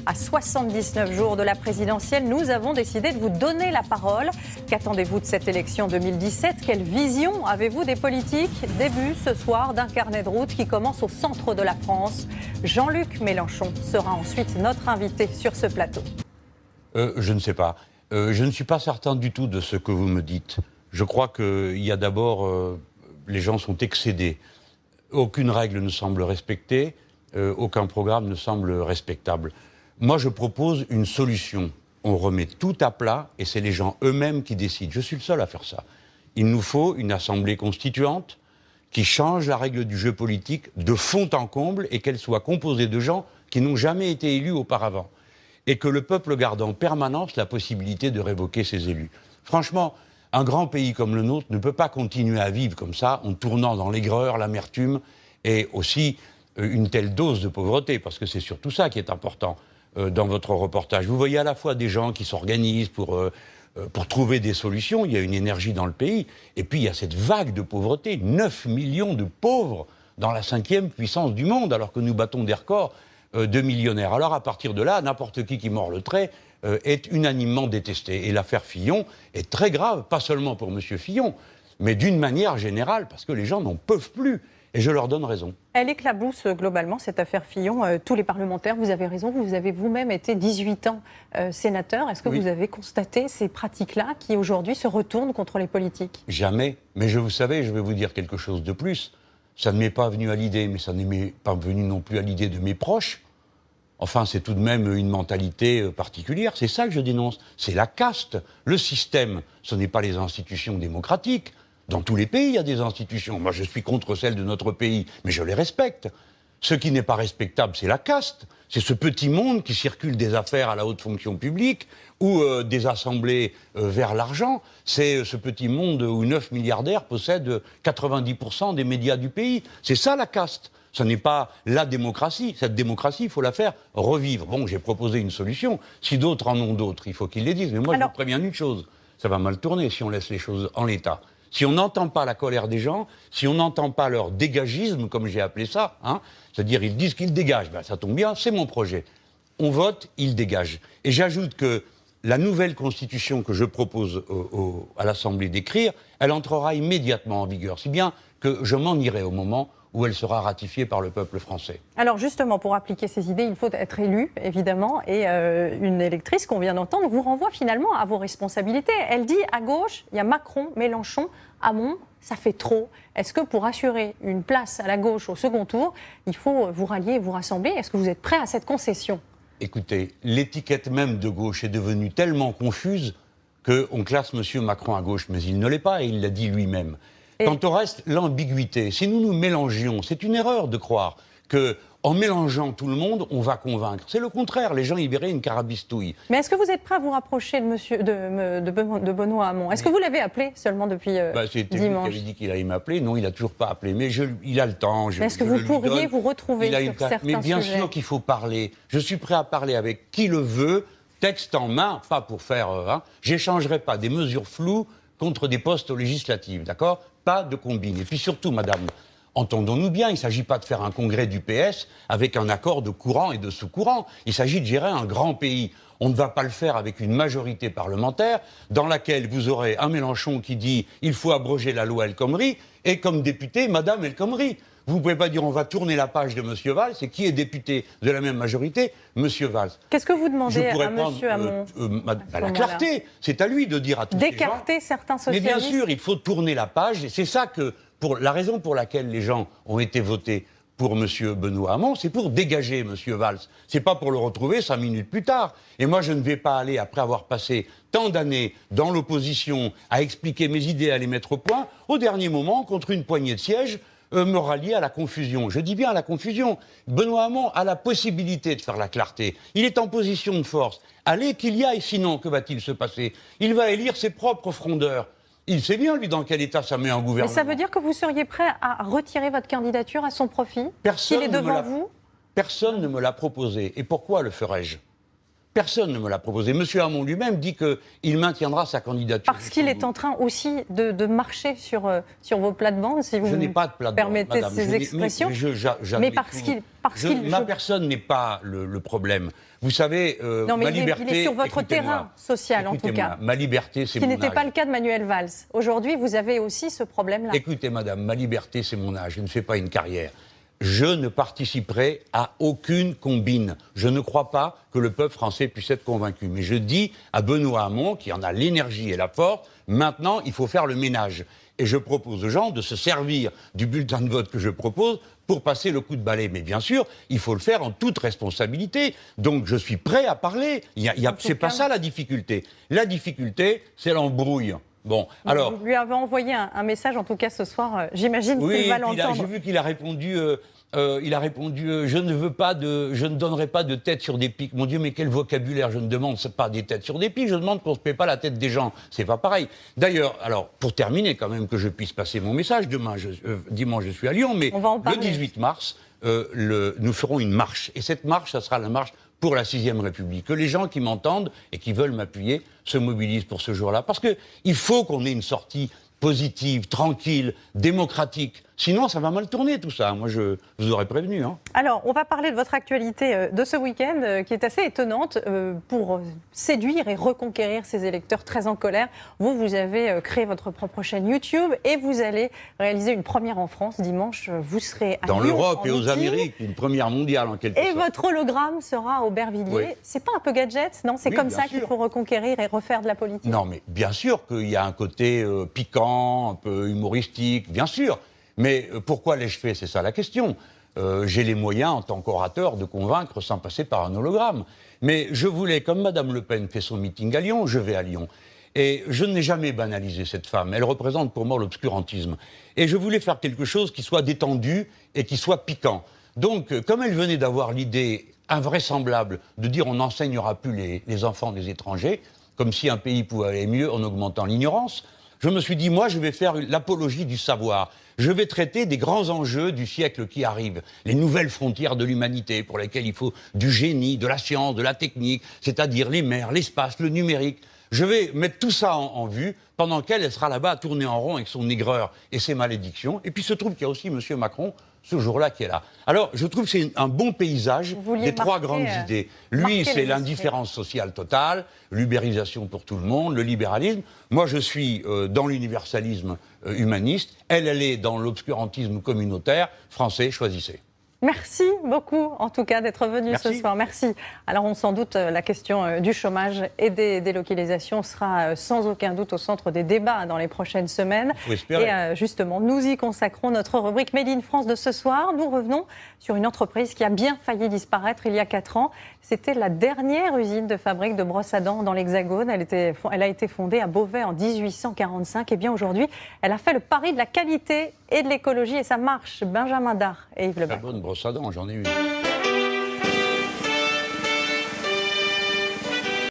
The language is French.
À 79 jours de la présidentielle, nous avons décidé de vous donner la parole. Qu'attendez-vous de cette élection 2017 ? Quelle vision avez-vous des politiques ? Début ce soir d'un carnet de route qui commence au centre de la France. Jean-Luc Mélenchon sera ensuite notre invité sur ce plateau. Je ne sais pas. Je ne suis pas certain du tout de ce que vous me dites. Je crois qu'il y a d'abord... les gens sont excédés. Aucune règle ne semble respectée, aucun programme ne semble respectable. Moi, je propose une solution. On remet tout à plat et c'est les gens eux-mêmes qui décident. Je suis le seul à faire ça. Il nous faut une assemblée constituante qui change la règle du jeu politique de fond en comble et qu'elle soit composée de gens qui n'ont jamais été élus auparavant. Et que le peuple garde en permanence la possibilité de révoquer ses élus. Franchement, un grand pays comme le nôtre ne peut pas continuer à vivre comme ça, en tournant dans l'aigreur, l'amertume et aussi une telle dose de pauvreté, parce que c'est surtout ça qui est important dans votre reportage. Vous voyez à la fois des gens qui s'organisent pour trouver des solutions, il y a une énergie dans le pays, et puis il y a cette vague de pauvreté, 9 millions de pauvres dans la 5e puissance du monde, alors que nous battons des records de millionnaires. Alors à partir de là, n'importe qui mord le trait est unanimement détesté. Et l'affaire Fillon est très grave, pas seulement pour M. Fillon, mais d'une manière générale, parce que les gens n'en peuvent plus. Et je leur donne raison. Elle éclabousse globalement, cette affaire Fillon. Tous les parlementaires, vous avez raison, vous avez vous-même été 18 ans sénateur. Est-ce que vous avez constaté ces pratiques-là qui aujourd'hui se retournent contre les politiques ? Jamais. Mais vous savez, je vais vous dire quelque chose de plus. Ça ne m'est pas venu à l'idée, mais ça ne m'est pas venu non plus à l'idée de mes proches. Enfin, c'est tout de même une mentalité particulière. C'est ça que je dénonce. C'est la caste. Le système, ce n'est pas les institutions démocratiques. Dans tous les pays, il y a des institutions. Moi, je suis contre celles de notre pays, mais je les respecte. Ce qui n'est pas respectable, c'est la caste. C'est ce petit monde qui circule des affaires à la haute fonction publique ou des assemblées vers l'argent. C'est ce petit monde où 9 milliardaires possèdent 90% des médias du pays. C'est ça la caste. Ce n'est pas la démocratie. Cette démocratie, il faut la faire revivre. Bon, j'ai proposé une solution. Si d'autres en ont d'autres, il faut qu'ils les disent. Mais moi, je vous préviens une chose. Ça va mal tourner si on laisse les choses en l'état. Si on n'entend pas la colère des gens, si on n'entend pas leur dégagisme, comme j'ai appelé ça, c'est-à-dire ils disent qu'ils dégagent, ça tombe bien, c'est mon projet. On vote, ils dégagent. Et j'ajoute que la nouvelle constitution que je propose à l'Assemblée d'écrire, elle entrera immédiatement en vigueur, si bien que je m'en irai au moment où elle sera ratifiée par le peuple français. Alors justement, pour appliquer ces idées, il faut être élu, évidemment, et une électrice qu'on vient d'entendre vous renvoie finalement à vos responsabilités. Elle dit, à gauche, il y a Macron, Mélenchon, Hamon, ça fait trop. Est-ce que pour assurer une place à la gauche au second tour, il faut vous rallier et vous rassembler ? Est-ce que vous êtes prêt à cette concession ? Écoutez, l'étiquette même de gauche est devenue tellement confuse qu'on classe M. Macron à gauche, mais il ne l'est pas, et il l'a dit lui-même. Quant au reste, l'ambiguïté, si nous nous mélangions, c'est une erreur de croire qu'en mélangeant tout le monde, on va convaincre. C'est le contraire, les gens y verraient une carabistouille. Mais est-ce que vous êtes prêt à vous rapprocher de Benoît Hamon ? Est-ce que vous l'avez appelé seulement depuis dimanche ? C'est lui qui avait dit qu'il allait m'appeler. Non, il n'a toujours pas appelé, mais il a le temps. Mais est-ce que vous pourriez vous retrouver sur certains sujets ? Mais bien sûr qu'il faut parler. Je suis prêt à parler avec qui le veut, texte en main, pas pour faire... J'échangerai pas des mesures floues contre des postes législatifs, d'accord ? Pas de combine. Et puis surtout, madame, entendons-nous bien, il ne s'agit pas de faire un congrès du PS avec un accord de courant et de sous-courant. Il s'agit de gérer un grand pays. On ne va pas le faire avec une majorité parlementaire dans laquelle vous aurez un Mélenchon qui dit « il faut abroger la loi El Khomri » et comme député, madame El Khomri. Vous ne pouvez pas dire on va tourner la page de M. Valls, et qui est député de la même majorité, M. Valls. Qu'est-ce que vous demandez à M. Hamon la clarté, c'est à lui de dire à tous ces gens... D'écarter certains socialistes. Mais bien sûr, il faut tourner la page, et c'est ça que, la raison pour laquelle les gens ont été votés pour M. Benoît Hamon, c'est pour dégager M. Valls. C'est pas pour le retrouver 5 minutes plus tard. Et moi, je ne vais pas aller, après avoir passé tant d'années dans l'opposition, à expliquer mes idées, à les mettre au point, au dernier moment, contre une poignée de sièges, me rallier à la confusion. Je dis bien à la confusion. Benoît Hamon a la possibilité de faire la clarté. Il est en position de force. Allez, qu'il y aille, sinon, que va-t-il se passer ? Il va élire ses propres frondeurs. Il sait bien, lui, dans quel état ça met un gouvernement. Mais ça veut dire que vous seriez prêt à retirer votre candidature à son profit ? S'il est devant vous ? Personne ne me l'a proposé. Et pourquoi le ferais-je ? Personne ne me l'a proposé. M. Hamon lui-même dit qu'il maintiendra sa candidature. Parce qu'il est en train aussi de marcher sur vos plates-bandes, si vous je n'ai pas de plate-bande, permettez madame. ces expressions. Mais parce qu'il... Ma personne n'est pas le problème. Vous savez, non, mais ma liberté... il est sur votre terrain social, en tout cas. Ma liberté, c'est mon âge. Ce qui n'était pas le cas de Manuel Valls. Aujourd'hui, vous avez aussi ce problème-là. Écoutez, madame, ma liberté, c'est mon âge. Je ne fais pas une carrière. Je ne participerai à aucune combine. Je ne crois pas que le peuple français puisse être convaincu. Mais je dis à Benoît Hamon, qui en a l'énergie et la force, maintenant, il faut faire le ménage. Et je propose aux gens de se servir du bulletin de vote que je propose pour passer le coup de balai. Mais bien sûr, il faut le faire en toute responsabilité. Donc je suis prêt à parler. C'est pas ça la difficulté. La difficulté, c'est l'embrouille. Bon, alors... Vous lui avez envoyé un message, en tout cas ce soir, j'imagine qu'il va l'entendre. J'ai vu qu'il a répondu, je ne donnerai pas de tête sur des pics. Mon Dieu, mais quel vocabulaire, je ne demande pas des têtes sur des pics, je demande qu'on ne se paie pas la tête des gens. C'est pas pareil. D'ailleurs, alors, pour terminer quand même, que je puisse passer mon message, dimanche je suis à Lyon, mais le 18 mars, nous ferons une marche. Et cette marche, ça sera la marche pour la 6ème République. Que les gens qui m'entendent et qui veulent m'appuyer se mobilisent pour ce jour-là. Parce qu'il faut qu'on ait une sortie positive, tranquille, démocratique. Sinon, ça va mal tourner tout ça. Moi, je vous aurais prévenu. Hein. Alors, on va parler de votre actualité de ce week-end, qui est assez étonnante pour séduire et reconquérir ces électeurs très en colère. Vous avez créé votre propre chaîne YouTube et vous allez réaliser une première en France dimanche. Vous serez à dans Lyon, l'Europe et aux Amériques, une première mondiale en quelque sorte. Et votre hologramme sera à Aubervilliers. Oui. C'est pas un peu gadget, non? C'est comme ça qu'il faut reconquérir et refaire de la politique. Non, mais bien sûr qu'il y a un côté piquant, un peu humoristique, bien sûr. Mais pourquoi l'ai-je fait? C'est ça la question. J'ai les moyens, en tant qu'orateur, de convaincre sans passer par un hologramme. Mais je voulais, comme Mme Le Pen fait son meeting à Lyon, je vais à Lyon. Et je n'ai jamais banalisé cette femme. Elle représente pour moi l'obscurantisme. Et je voulais faire quelque chose qui soit détendu et qui soit piquant. Donc, comme elle venait d'avoir l'idée invraisemblable de dire on n'enseignera plus les enfants des étrangers, comme si un pays pouvait aller mieux en augmentant l'ignorance, je me suis dit, moi, je vais faire l'apologie du savoir. Je vais traiter des grands enjeux du siècle qui arrive, les nouvelles frontières de l'humanité pour lesquelles il faut du génie, de la science, de la technique, c'est-à-dire les mers, l'espace, le numérique. Je vais mettre tout ça en vue, pendant qu'elle sera là-bas à tourner en rond avec son aigreur et ses malédictions. Et puis il se trouve qu'il y a aussi M. Macron, ce jour-là, qui est là. Alors, je trouve que c'est un bon paysage des trois grandes idées. Lui, c'est l'indifférence sociale totale, l'ubérisation pour tout le monde, le libéralisme. Moi, je suis dans l'universalisme humaniste. Elle est dans l'obscurantisme communautaire. Français, choisissez. Merci beaucoup, en tout cas, d'être venu ce soir. Merci. Alors, on s'en doute, la question du chômage et des délocalisations sera sans aucun doute au centre des débats dans les prochaines semaines. Faut espérer. Et justement, nous y consacrons notre rubrique Made in France de ce soir. Nous revenons sur une entreprise qui a bien failli disparaître il y a 4 ans. C'était la dernière usine de fabrique de brosses à dents dans l'Hexagone. Elle a été fondée à Beauvais en 1845. Et bien aujourd'hui, elle a fait le pari de la qualité et de l'écologie et ça marche. Benjamin Dard et Yves Lebas. Très bonne brosse à dents, j'en ai une.